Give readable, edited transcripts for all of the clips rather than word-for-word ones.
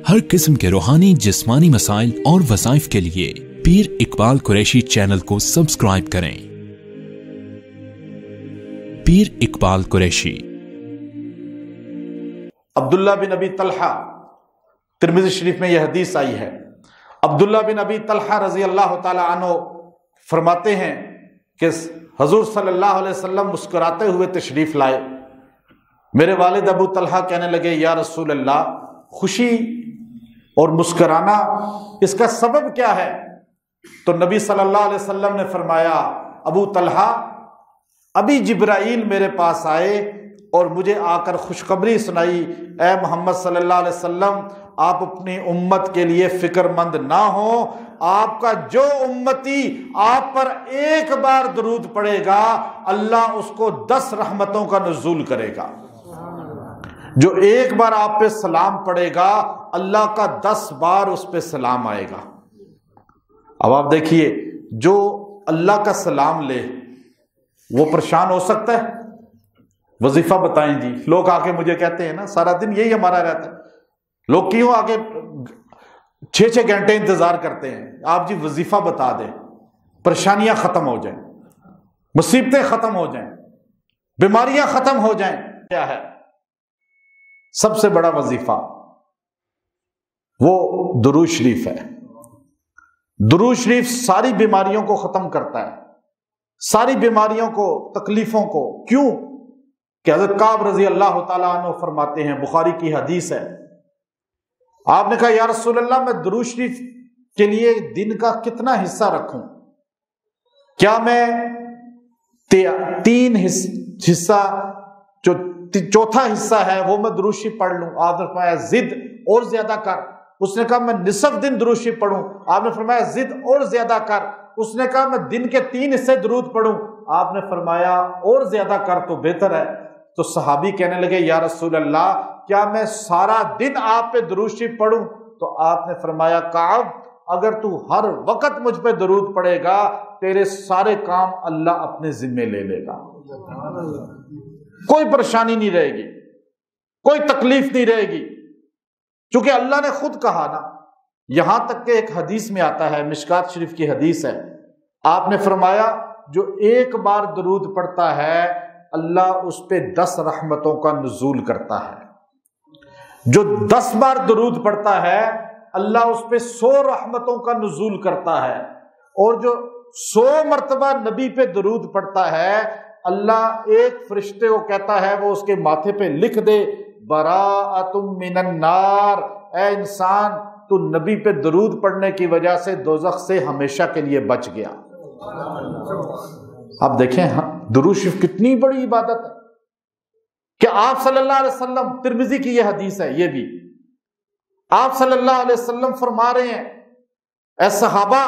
हर किस्म के रूहानी जिस्मानी मसाइल और वज़ाइफ के लिए पीर इकबाल कुरैशी चैनल को सब्सक्राइब करें। पीर इकबाल कुरैशी। अब्दुल्ला बिन अबी तलहा, तिरमिज़ी शरीफ में यह हदीस आई है। अब्दुल्ला बिन अबी तलहा रजी अल्लाह ताला अन्हु फरमाते हैं कि हजूर सल्लल्लाहु अलैहि वसल्लम मुस्कुराते हुए तशरीफ लाए। मेरे वालिद अबू तलहा कहने लगे, या रसूल अल्लाह, खुशी और मुस्कुराना इसका सबब क्या है? तो नबी सल्लल्लाहु अलैहि वसल्लम ने फरमाया, अबू तलहा, अभी जिब्राइल मेरे पास आए और मुझे आकर खुशखबरी सुनाई, ए मोहम्मद सल्लल्लाहु अलैहि वसल्लम, आप अपनी उम्मत के लिए फिक्रमंद ना हो, आपका जो उम्मती आप पर एक बार दरूद पड़ेगा अल्लाह उसको 10 रहमतों का नुज़ूल करेगा। जो एक बार आप पे सलाम पड़ेगा अल्लाह का 10 बार उस पे सलाम आएगा। अब आप देखिए, जो अल्लाह का सलाम ले वो परेशान हो सकता है? वजीफा बताएं जी। लोग आके मुझे कहते हैं ना, सारा दिन यही हमारा रहता है, लोग क्यों आके 6-6 घंटे इंतजार करते हैं, आप जी वजीफा बता दें, परेशानियां खत्म हो जाएं, मुसीबतें खत्म हो जाएं, बीमारियां खत्म हो जाएं। क्या है सबसे बड़ा वजीफा? वो दुरूद शरीफ है। दुरूद शरीफ सारी बीमारियों को खत्म करता है, सारी बीमारियों को, तकलीफों को। क्यों? कि हज़रत काब रजी अल्लाह ताला अन्हु फरमाते हैं, बुखारी की हदीस है, आपने कहा, या रसूल अल्लाह, मैं दुरूद शरीफ के लिए दिन का कितना हिस्सा रखूं? क्या मैं 3 हिस्सा, जो चौथा हिस्सा है वो मैं दुरूद शरीफ पढ़ लूं? आपने फरमाया, जिद और ज्यादा कर। उसने कहा, मैं निसफ दिन दुरूद शरीफ पढ़ूं? आपने फरमाया, जिद और ज्यादा कर। उसने कहा, मैं दिन के 3 हिस्से दुरूद पढ़ूं? आपने फरमाया, और ज्यादा कर तो बेहतर है। तो सहाबी कहने लगे, या रसूल अल्लाह, क्या मैं सारा दिन आप पे दुरूद शरीफ पढ़ूं? तो आपने फरमाया, काब, अगर तू हर वक्त मुझ पे दुरूद पढ़ेगा तेरे सारे काम अल्लाह अपने जिम्मे ले लेगा। कोई परेशानी नहीं रहेगी, कोई तकलीफ नहीं रहेगी, क्योंकि अल्लाह ने खुद कहा ना। यहां तक कि एक हदीस में आता है, मिशकात शरीफ की हदीस है, आपने फरमाया, जो एक बार दुरूद पढ़ता है अल्लाह उस पे 10 रहमतों का नुज़ूल करता है। जो 10 बार दुरूद पढ़ता है अल्लाह उस पे 100 रहमतों का नुज़ूल करता है। और जो 100 मरतबा नबी पे दुरूद पढ़ता है अल्लाह एक फरिश्ते को कहता है, वो उसके माथे पे लिख दे, बराअतुम मिनन नार, ए इंसान, तू नबी पे दुरूद पढ़ने की वजह से दोज़ख से हमेशा के लिए बच गया। अब देखें दुरूद शरीफ कितनी बड़ी इबादत है कि आप सल्लल्लाहु अलैहि वसल्लम, तिरमिज़ी की यह हदीस है, ये भी आप सल्लल्लाहु अलैहि वसल्लम फरमा रहे हैं, ऐ सहाबा,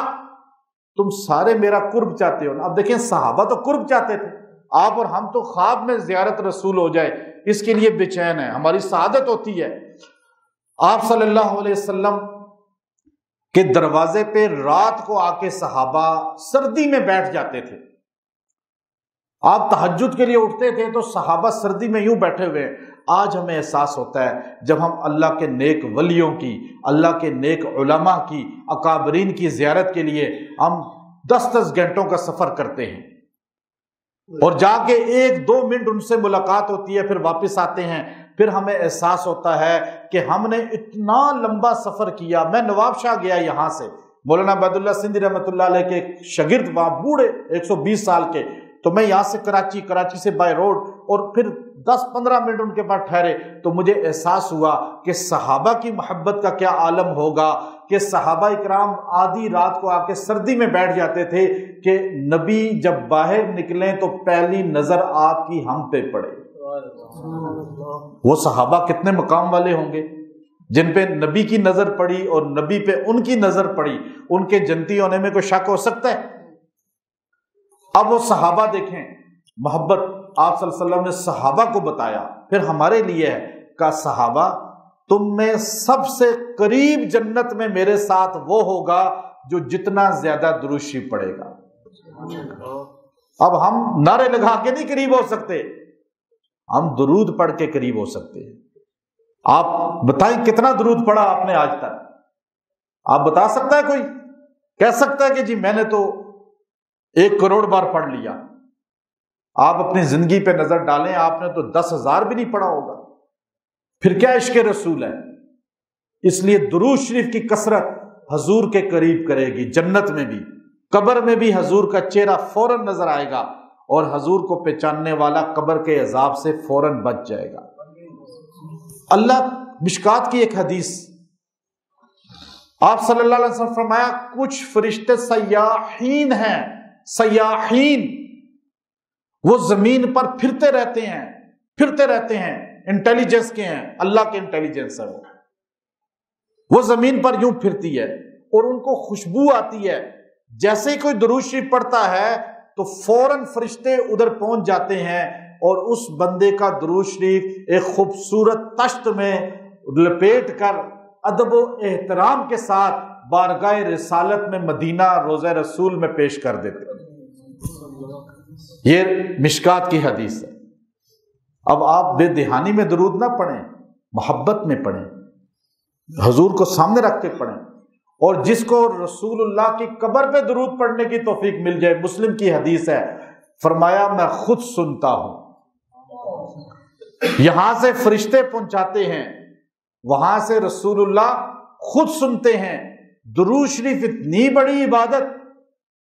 तुम सारे मेरा कुर्ब चाहते हो ना। अब देखें, सहाबा तो कुर्ब चाहते थे, आप और हम तो ख्वाब में ज़ियारत रसूल हो जाए इसके लिए बेचैन है, हमारी सआदत होती है। आप सल्लल्लाहु अलैहि वसल्लम के दरवाजे पे रात को आके सहाबा सर्दी में बैठ जाते थे। आप तहज्जुद के लिए उठते थे तो सहाबा सर्दी में यूं बैठे हुए हैं। आज हमें एहसास होता है जब हम अल्लाह के नेक वलियों की, अल्लाह के नेक उलमा की, अकाबरीन की ज़ियारत के लिए हम 10-10 घंटों का सफ़र करते हैं और जाके 1-2 मिनट उनसे मुलाकात होती है, फिर वापस आते हैं, फिर हमें एहसास होता है कि हमने इतना लंबा सफ़र किया। मैं नवाबशाह गया यहाँ से, मौलाना अबैदुल्लाह सिंधी रहमतुल्लाह अलैह के शागिर्द, वहाँ बूढ़े 120 साल के, तो मैं यहाँ से कराची से बाय रोड, और फिर 10-15 मिनट उनके पास ठहरे तो मुझे एहसास हुआ कि सहाबा की मोहब्बत का क्या आलम होगा कि सहाबा इकराम आधी रात को आके सर्दी में बैठ जाते थे कि नबी जब बाहर निकलें तो पहली नजर आपकी हम पे पड़े। वो सहाबा कितने मकाम वाले होंगे जिन पे नबी की नजर पड़ी और नबी पे उनकी नजर पड़ी, उनके जन्नती होने में कोई शक हो सकता है? अब वो सहाबा देखें, मोहब्बत आप सल्लल्लाहु अलैहि वसल्लम ने सहाबा को बताया, फिर हमारे लिए है, का सहाबा, तुम में सबसे करीब जन्नत में मेरे साथ वो होगा जो जितना ज्यादा दुरूद शरीफ पढ़ेगा। अब हम नारे लगा के नहीं करीब हो सकते, हम दुरूद पढ़ के करीब हो सकते हैं। آپ بتائیں کتنا درود پڑھا آپ نے آج تک؟ آپ بتا سکتا ہے کوئی؟ کہہ سکتا ہے کہ جی میں نے تو 1 کروڑ بار پڑھ لیا؟ آپ اپنی زندگی پہ نظر ڈالیں، آپ نے تو 10,000 بھی نہیں پڑھا ہوگا۔ پھر کیا عشق رسول ہے؟ اس لیے درود شریف کی کثرت حضور کے قریب کرے گی، جنت میں بھی، قبر میں بھی حضور کا چہرہ فوراً نظر آئے گا، اور حضور کو پہچاننے والا قبر کے عذاب سے فوراً بچ جائے گا۔ اللہ مشکات کی ایک حدیث، آپ صلی اللہ علیہ وسلم فرمایا کچھ فرشتے سیاحین ہیں، سیاحین، وہ زمین پر پھرتے رہتے ہیں، انٹیلیجنس کے ہیں، اللہ کے انٹیلیجنس ہے، وہ زمین پر یوں پھرتی ہے اور ان کو خوشبو آتی ہے، جیسے ہی کوئی درود شریف پڑھتا ہے تو فوراً فرشتے ادھر پہنچ جاتے ہیں اور اس بندے کا درود شریف ایک خوبصورت تشت میں لپیٹ کر ادب و احترام کے ساتھ بارگاہ رسالت میں مدینہ روضہ رسول میں پیش کر دیتے ہیں۔ یہ مشکات کی حدیث ہے۔ اب آپ بے دہانی میں درود نہ پڑھیں، محبت میں پڑھیں، حضور کو سامنے رکھ کے پڑھیں، اور جس کو رسول اللہ کی قبر پہ درود پڑھنے کی توفیق مل جائے، مسلم کی حدیث ہے، فرمایا میں خود سنتا ہوں، یہاں سے فرشتے پہنچاتے ہیں، وہاں سے رسول اللہ خود سنتے ہیں۔ درود شریف اتنی بڑی عبادت